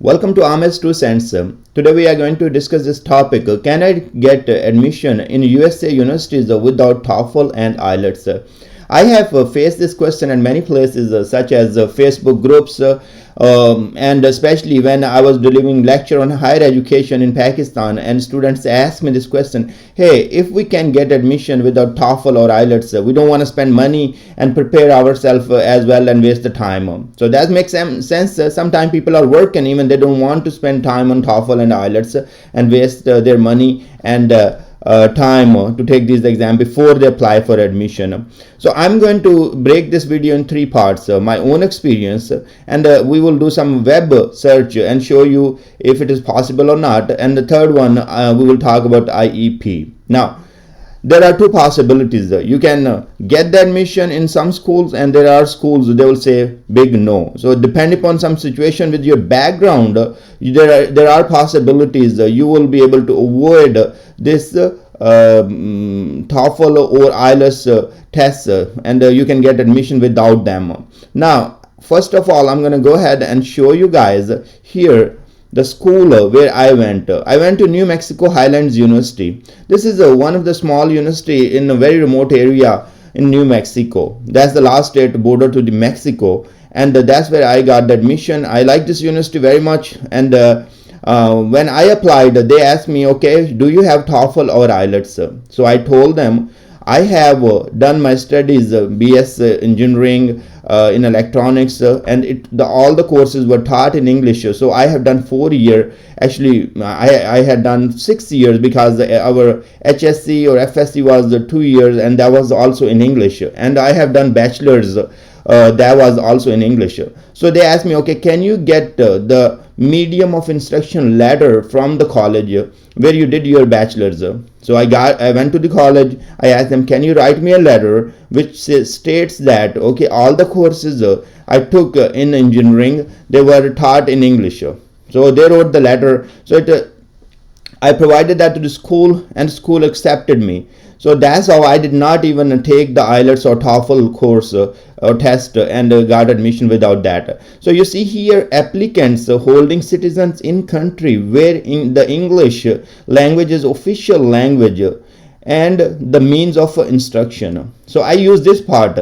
Welcome to Ahmed's 2 Cents. Today we are going to discuss this topic. Can I get admission in USA universities without TOEFL and IELTS? I have faced this question in many places such as Facebook groups and especially when I was delivering lecture on higher education in Pakistan, and students asked me this question: hey, if we can get admission without TOEFL or IELTS, we don't want to spend money and prepare ourselves as well and waste the time. So that makes sense. Sometimes people are working, even they don't want to spend time on TOEFL and IELTS and waste their money and time to take this exam before they apply for admission. So I'm going to break this video in 3 parts: my own experience, and we will do some web search and show you if it is possible or not, and the third one we will talk about IEP. Now there are 2 possibilities. You can get the admission in some schools, and there are schools they will say big no. So depending upon some situation with your background, there are possibilities you will be able to avoid this TOEFL or IELTS tests, and you can get admission without them. Now first of all, I'm going to go ahead and show you guys here the school where I went. I went to New Mexico Highlands University. This is one of the small university in a very remote area in New Mexico. That's the last state border to the Mexico, and that's where I got the admission. I like this university very much, and when I applied, they asked me, okay, do you have TOEFL or IELTS? So I told them I have done my studies, BS engineering in electronics, and all the courses were taught in English. So I have done 4 years. Actually, I had done 6 years because our HSC or FSC was 2 years, and that was also in English. And I have done bachelor's, that was also in English. So they asked me, okay, can you get the medium of instruction letter from the college where you did your bachelor's? So I went to the college. I asked them, can you write me a letter which states that okay, all the courses I took in engineering, they were taught in English. So they wrote the letter. So I provided that to the school, and the school accepted me. So that's how I did not even take the IELTS or TOEFL course or test and got admission without that. So you see here, applicants holding citizens in country where the English language is official language and the means of instruction. So I use this part.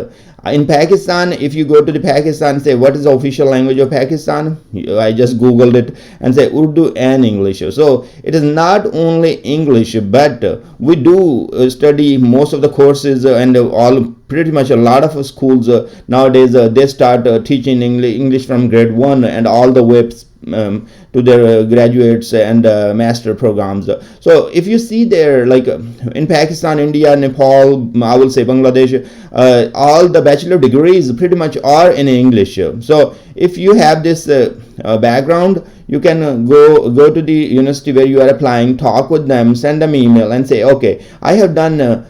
In Pakistan, if you go to the Pakistan and say what is the official language of Pakistan, I just googled it and say Urdu and English. So it is not only English, but we do study most of the courses, and pretty much a lot of schools nowadays they start teaching English from grade 1 and all the way to their graduates and master programs. So if you see there, like in Pakistan, India, Nepal, I will say Bangladesh, all the bachelor degrees pretty much are in English. So if you have this background, you can go to the university where you are applying, talk with them, send them email and say, okay, I have done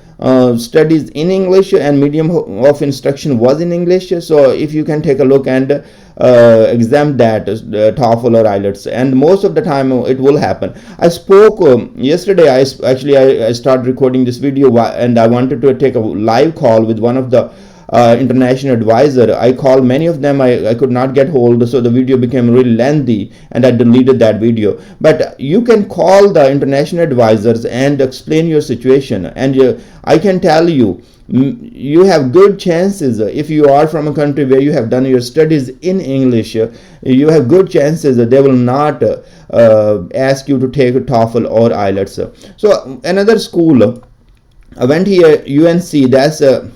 studies in English and medium of instruction was in English, so if you can take a look and exempt that TOEFL or IELTS, and most of the time it will happen. I spoke yesterday. I started recording this video, and I wanted to take a live call with one of the international advisor. I called many of them. I could not get hold, so the video became really lengthy and I deleted that video. But you can call the international advisors and explain your situation, and I can tell you, you have good chances. If you are from a country where you have done your studies in English, you have good chances that they will not ask you to take a TOEFL or IELTS. So another school, I went here, UNC, that's the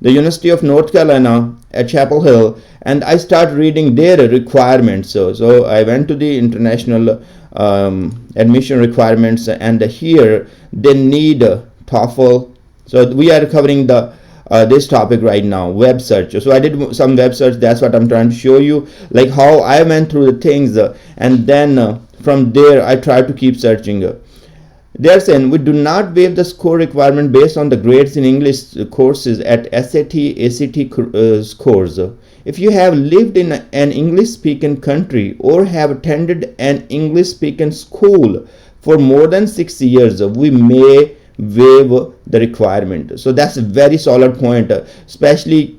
University of North Carolina at Chapel Hill, and I started reading their requirements. So I went to the international admission requirements, and here they need TOEFL. So we are covering the this topic right now, web search. So I did some web search. That's what I'm trying to show you, like how I went through the things, and then from there I tried to keep searching. They are saying we do not waive the score requirement based on the grades in English courses at SAT, ACT scores. If you have lived in an English-speaking country or have attended an English-speaking school for more than 6 years, we may waive the requirement. So that's a very solid point, especially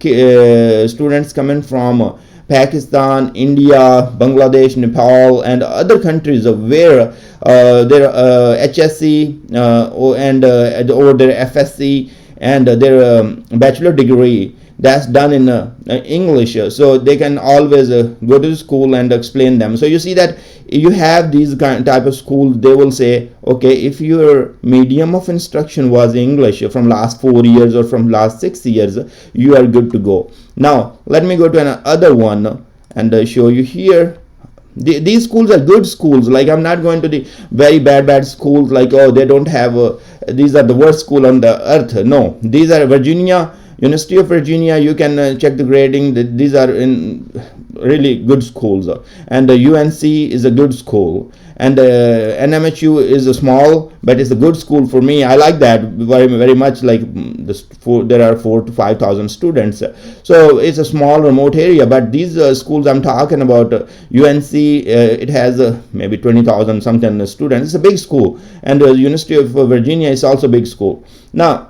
students coming from Pakistan, India, Bangladesh, Nepal, and other countries where their HSC or their FSC and their bachelor degree that's done in English, so they can always go to school and explain them. So you see that you have these type of schools, they will say, okay, if your medium of instruction was English from last 4 years or from last 6 years, you are good to go. Now let me go to another one and show you here. These schools are good schools. Like, I'm not going to the very bad schools like, oh, they don't have these are the worst school on the earth. No, these are Virginia, University of Virginia. You can check the grading. These are in really good schools, and the UNC is a good school, and NMHU is a small, but it's a good school for me. I like that very much. Like, there are 4,000 to 5,000 students, so it's a small remote area. But these schools I'm talking about, UNC, it has maybe 20,000 something students. It's a big school, and the University of Virginia is also a big school. Now,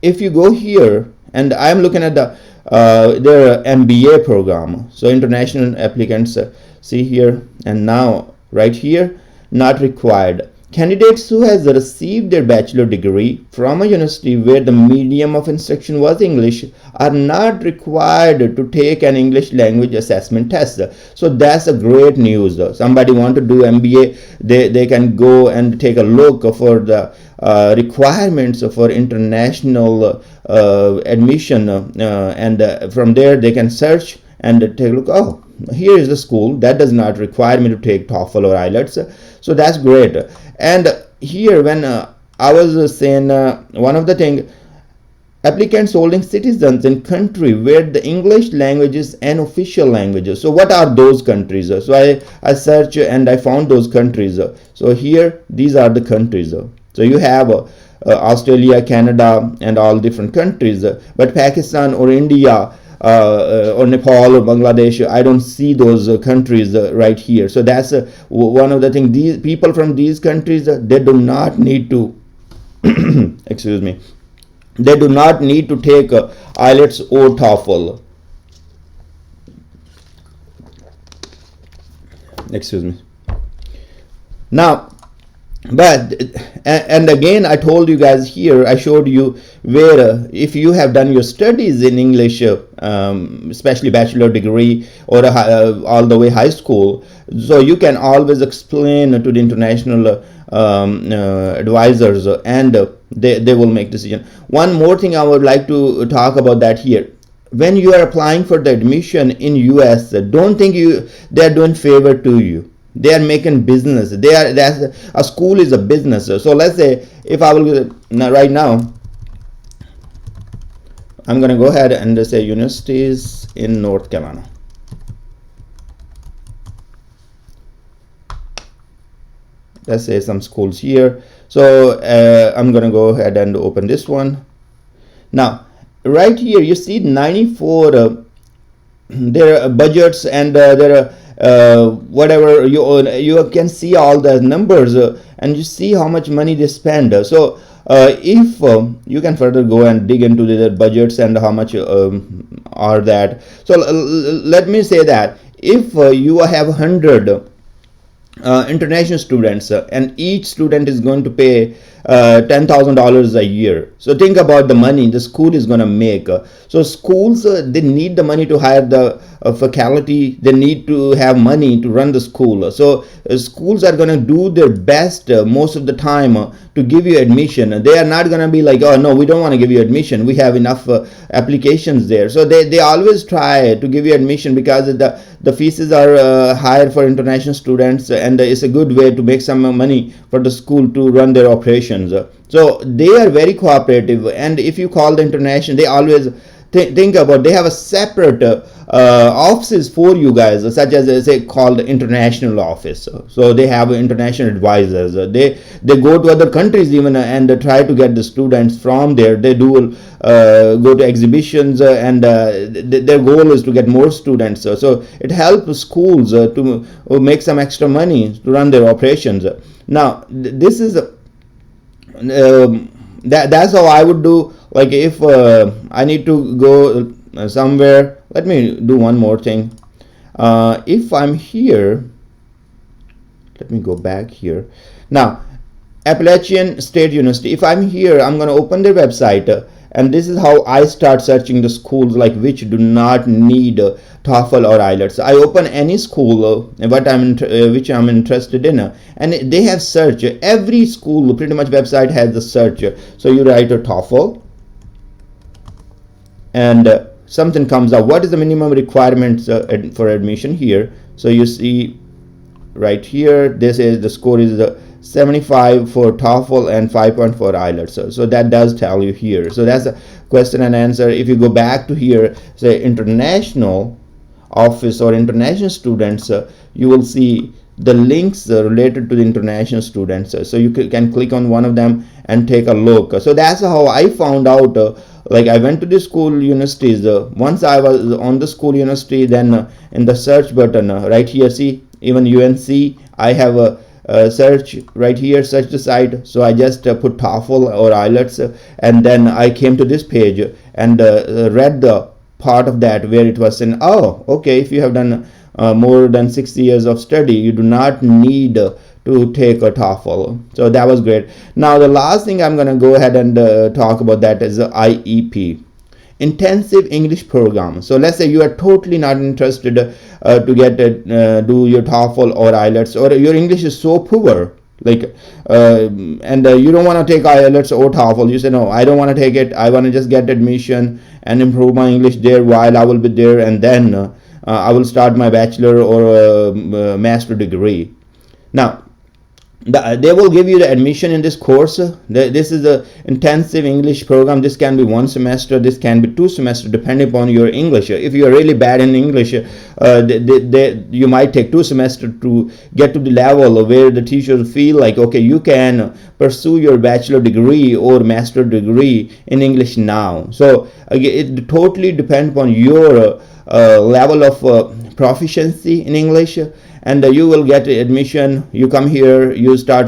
if you go here, and I'm looking at their MBA program, so international applicants, see here, and now right here, not required. Candidates who has received their bachelor degree from a university where the medium of instruction was English are not required to take an English language assessment test. So that's a great news. Somebody want to do MBA, they can go and take a look for the requirements for international admission, and from there they can search and take a look. Oh, here is the school that does not require me to take TOEFL or IELTS. So that's great. And here, when I was saying one of the things, applicants holding citizens in country where the English language is an official language. So what are those countries? So I searched and I found those countries. So here, these are the countries. So you have Australia, Canada, and all different countries. But Pakistan or India or Nepal or Bangladesh, I don't see those countries right here. So that's one of the things. These people from these countries, they do not need to excuse me, they do not need to take IELTS or TOEFL. Excuse me. Now, but and again, I told you guys here, I showed you where if you have done your studies in English, especially bachelor degree or all the way high school, so you can always explain to the international advisors, and they will make decision. One more thing I would like to talk about that here. When you are applying for the admission in US, don't think they are doing favor to you. They are making business. That's a school is a business. So let's say if I will right now, I'm going to go ahead and say universities in North Carolina. Let's say some schools here. So I'm going to go ahead and open this one. Now, right here you see 94 their budgets, and there are whatever you can see all the numbers, and you see how much money they spend. So if you can further go and dig into their budgets and how much are that. So let me say that if you have 100 international students, and each student is going to pay $10,000 a year. So think about the money the school is going to make. So schools, they need the money to hire the faculty. They need to have money to run the school. So schools are going to do their best most of the time to give you admission. They are not going to be like, oh no, we don't want to give you admission, we have enough applications there. So they always try to give you admission because the fees are higher for international students, and it's a good way to make some money for the school to run their operations. So they are very cooperative, and if you call the international, they always think about, they have a separate offices for you guys, such as say called international office. So they have international advisors. They go to other countries even and try to get the students from there. They do go to exhibitions, and their goal is to get more students. So it helps schools to make some extra money to run their operations. Now this is that's how I would do. Like if I need to go somewhere. Let me do one more thing. If I'm here, let me go back here. Now, Appalachian State University, if I'm here, I'm going to open their website, and this is how I start searching the schools like which do not need TOEFL or IELTS. I open any school which I'm interested in, and they have search. Every school pretty much website has the search. So you write a TOEFL, and something comes up. What is the minimum requirements for admission here? So you see right here, this is the score is 75 for TOEFL and 5.4 for IELTS. So that does tell you here. So that's a question and answer. If you go back to here, say international office or international students, you will see the links related to the international students. So you can click on one of them and take a look. So that's how I found out. Like I went to the school universities. Once I was on the school university, then in the search button right here, see, even UNC, I have a search right here, search the site. So I just put TOEFL or IELTS, and then I came to this page and read the part of that where it was saying, oh, okay, if you have done more than 6 years of study, you do not need to take a TOEFL. So that was great. Now the last thing I'm going to go ahead and talk about that is the IEP, intensive English program. So let's say you are totally not interested to get do your TOEFL or IELTS, or your English is so poor, like and you don't want to take IELTS or TOEFL. You say, no, I don't want to take it. I want to just get admission and improve my English there while I will be there, and then I will start my bachelor or master degree. Now they will give you the admission in this course. This is a intensive English program. This can be 1 semester, this can be 2 semesters, depending upon your English. If you are really bad in English, you might take 2 semesters to get to the level where the teachers feel like, okay, you can pursue your bachelor degree or master degree in English now. So again, it totally depends upon your level of proficiency in English, and you will get admission. You come here, you start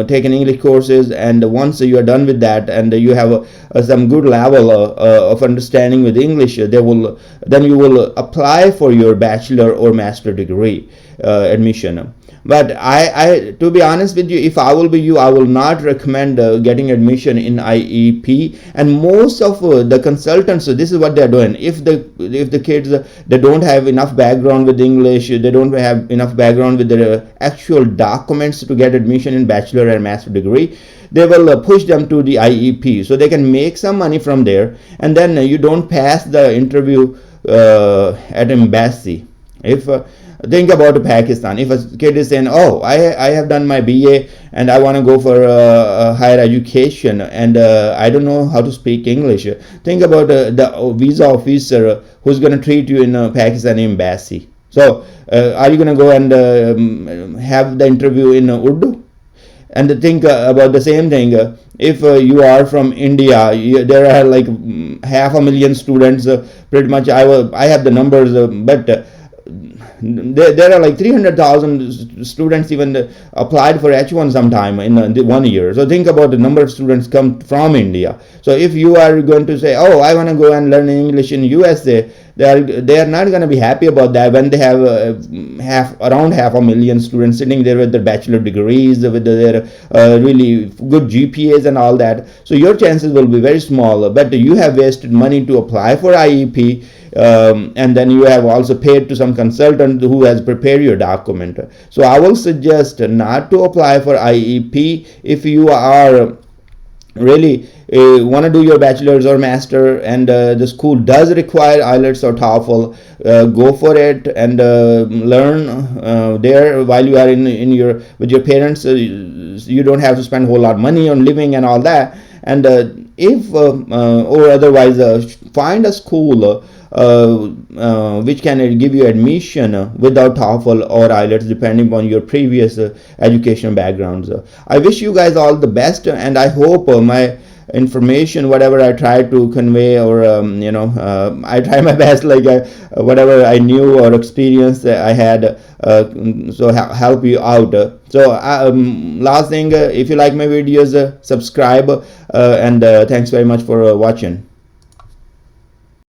taking English courses, and once you are done with that and you have some good level of understanding with English, then you will apply for your bachelor or master degree admission. But I to be honest with you, if I will be you, I will not recommend getting admission in IEP. And most of the consultants, so this is what they are doing. If the kids they don't have enough background with English, they don't have enough background with the actual documents to get admission in bachelor and master degree, they will push them to the IEP so they can make some money from there, and then you don't pass the interview at embassy. If think about Pakistan. If a kid is saying, oh, I have done my BA and I want to go for higher education, and I don't know how to speak English, think about the visa officer who's going to treat you in a Pakistani embassy. So are you going to go and have the interview in Urdu? And think about the same thing. If you are from India, there are like 500,000 students. Pretty much, I have the numbers, but there are like 300,000 students even applied for H1 sometime in 1 year. So think about the number of students come from India. So if you are going to say, oh, I want to go and learn English in USA, they are not going to be happy about that when they have around 500,000 students sitting there with their bachelor degrees, with their really good GPAs and all that. So your chances will be very small, but you have wasted money to apply for IEP. And then you have also paid to some consultant who has prepared your document. So I will suggest not to apply for IEP. If you are really want to do your bachelor's or master and the school does require IELTS or TOEFL, go for it and learn there while you are in your with your parents. You don't have to spend a whole lot of money on living and all that. And if or otherwise find a school which can give you admission without TOEFL or IELTS, depending upon your previous education backgrounds. I wish you guys all the best, and I hope my information, whatever I try to convey, or I try my best, like whatever I knew or experience I had, so help you out. So last thing, if you like my videos, subscribe, and thanks very much for watching.